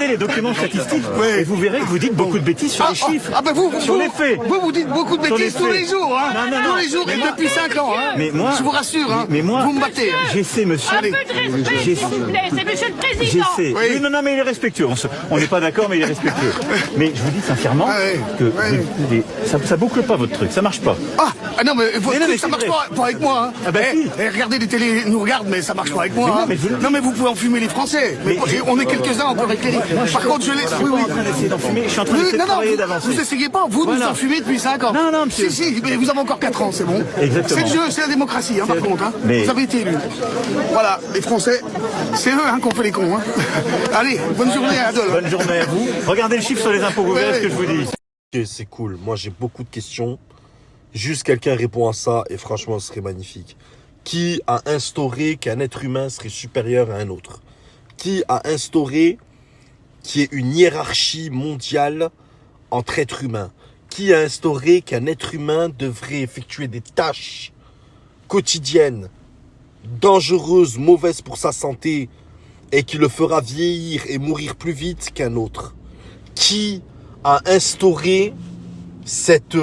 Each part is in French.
regardez les documents statistiques et vous verrez que vous dites beaucoup de bêtises sur les chiffres. Ah ben sur les faits. Vous dites beaucoup de bêtises tous les jours, hein. Non. Tous les jours et depuis 5 ans, hein. Mais moi, je vous rassure, hein. Mais moi, vous me battez. J'essaie, monsieur. Un peu de respect, s'il vous plaît, c'est monsieur le président. J'essaie. Oui, non, mais il est respectueux. On n'est pas d'accord, mais il est respectueux. Mais je vous dis sincèrement que ça boucle pas votre truc, ça marche pas. Ah non, mais votre truc, ça marche pas avec moi, hein. Ah bah si. Regardez, les télés nous regardent, mais ça marche pas avec moi, hein. Non, mais vous pouvez enfumer les Français. Mais on est quelques-uns, on peut éclairer. Par contre, je laisse... Oui. Je suis en train d'essayer de travailler d'avancer. Vous essayez pas, vous nous enfumez depuis 5 ans. Non, monsieur. Si, mais vous avez encore 4 ans, c'est bon. Exactement. C'est le jeu, c'est la démocratie, hein, par contre, hein. Mais... Vous avez été élus. Voilà, les Français, c'est eux, hein, qu'on fait les cons, hein. Allez, bonne journée à Adol. Bonne journée à vous. Regardez le chiffre sur les impôts, vous verrez ce que je vous dis. Ok, c'est cool. Moi, j'ai beaucoup de questions. Juste quelqu'un répond à ça et franchement, ce serait magnifique. Qui a instauré qu'un être humain serait supérieur à un autre? Qui a instauré qu'il y ait une hiérarchie mondiale entre êtres humains? Qui a instauré qu'un être humain devrait effectuer des tâches quotidiennes, dangereuses, mauvaises pour sa santé et qui le fera vieillir et mourir plus vite qu'un autre? Qui a instauré cette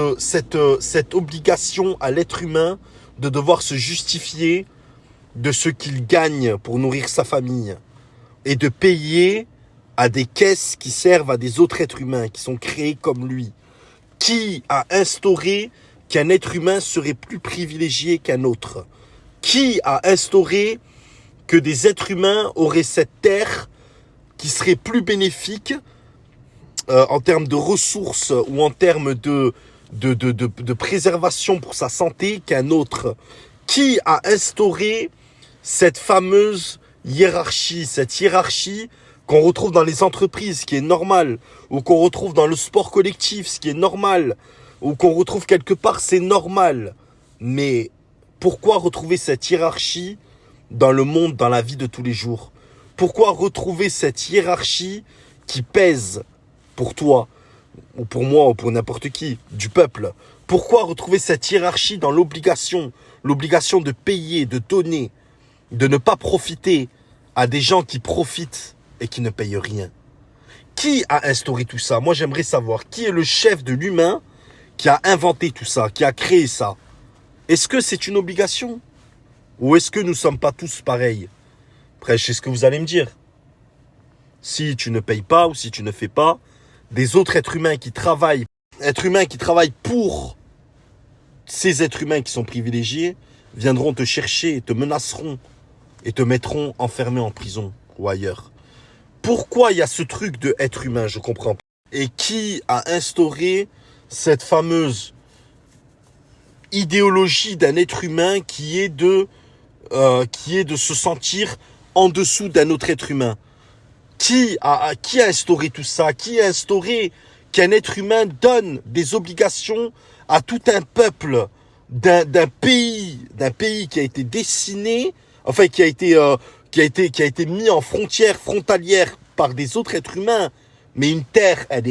obligation à l'être humain de devoir se justifier de ce qu'il gagne pour nourrir sa famille et de payer à des caisses qui servent à des autres êtres humains qui sont créés comme lui? Qui a instauré qu'un être humain serait plus privilégié qu'un autre? Qui a instauré que des êtres humains auraient cette terre qui serait plus bénéfique en termes de ressources ou en termes de préservation pour sa santé qu'un autre? Qui a instauré cette fameuse hiérarchie, cette hiérarchie qu'on retrouve dans les entreprises, ce qui est normal, ou qu'on retrouve dans le sport collectif, ce qui est normal, ou qu'on retrouve quelque part, c'est normal. Mais pourquoi retrouver cette hiérarchie dans le monde, dans la vie de tous les jours? Pourquoi retrouver cette hiérarchie qui pèse pour toi, ou pour moi, ou pour n'importe qui, du peuple? Pourquoi retrouver cette hiérarchie dans l'obligation de payer, de donner, de ne pas profiter à des gens qui profitent et qui ne payent rien? Qui a instauré tout ça? Moi, j'aimerais savoir qui est le chef de l'humain qui a inventé tout ça, qui a créé ça. Est-ce que c'est une obligation? Ou est-ce que nous ne sommes pas tous pareils? Après, je sais ce que vous allez me dire. Si tu ne payes pas ou si tu ne fais pas, des autres êtres humains qui travaillent pour ces êtres humains qui sont privilégiés, viendront te chercher et te menaceront et te mettront enfermé en prison ou ailleurs. Pourquoi il y a ce truc de être humain? Je comprends pas. Et qui a instauré cette fameuse idéologie d'un être humain qui est de se sentir en dessous d'un autre être humain? Qui a instauré tout ça? Qui a instauré qu'un être humain donne des obligations à tout un peuple d'un pays qui a été dessiné, enfin qui a été mis en frontière frontalière par des autres êtres humains? Mais une terre, elle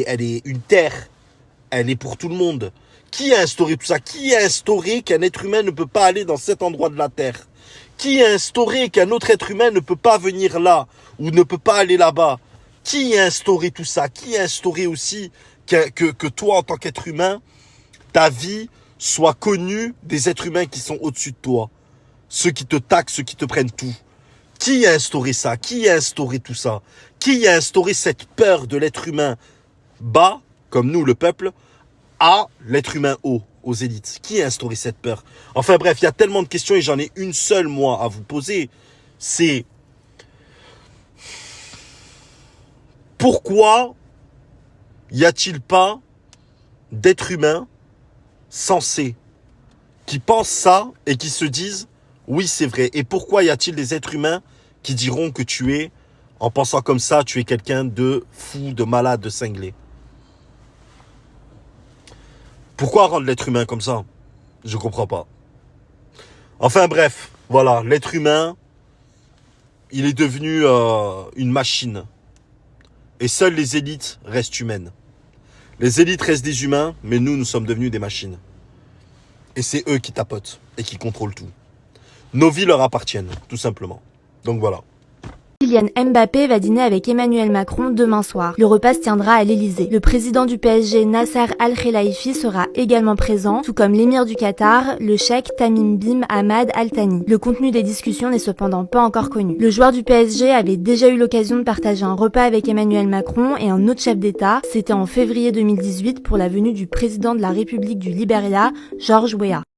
est pour tout le monde. Qui a instauré tout ça? Qui a instauré qu'un être humain ne peut pas aller dans cet endroit de la terre? Qui a instauré qu'un autre être humain ne peut pas venir là ou ne peut pas aller là-bas? Qui a instauré tout ça? Qui a instauré aussi que toi, en tant qu'être humain, ta vie soit connue des êtres humains qui sont au-dessus de toi? Ceux qui te taxent, ceux qui te prennent tout. Qui a instauré ça? Qui a instauré tout ça? Qui a instauré cette peur de l'être humain bas, comme nous, le peuple, à l'être humain haut, aux élites? Qui a instauré cette peur? Enfin bref, il y a tellement de questions et j'en ai une seule, moi, à vous poser. C'est pourquoi y a-t-il pas d'êtres humains sensés qui pensent ça et qui se disent oui, c'est vrai? Et pourquoi y a-t-il des êtres humains qui diront que tu es, en pensant comme ça, tu es quelqu'un de fou, de malade, de cinglé? Pourquoi rendre l'être humain comme ça? Je comprends pas. Enfin bref, voilà, l'être humain, il est devenu une machine. Et seules les élites restent humaines. Les élites restent des humains, mais nous sommes devenus des machines. Et c'est eux qui tapotent et qui contrôlent tout. Nos vies leur appartiennent, tout simplement. Donc voilà. Kylian Mbappé va dîner avec Emmanuel Macron demain soir. Le repas se tiendra à l'Elysée. Le président du PSG, Nasser Al-Khelaifi, sera également présent, tout comme l'émir du Qatar, le cheikh Tamim bin Hamad Al Thani. Le contenu des discussions n'est cependant pas encore connu. Le joueur du PSG avait déjà eu l'occasion de partager un repas avec Emmanuel Macron et un autre chef d'État. C'était en février 2018 pour la venue du président de la République du Libéria, George Weah.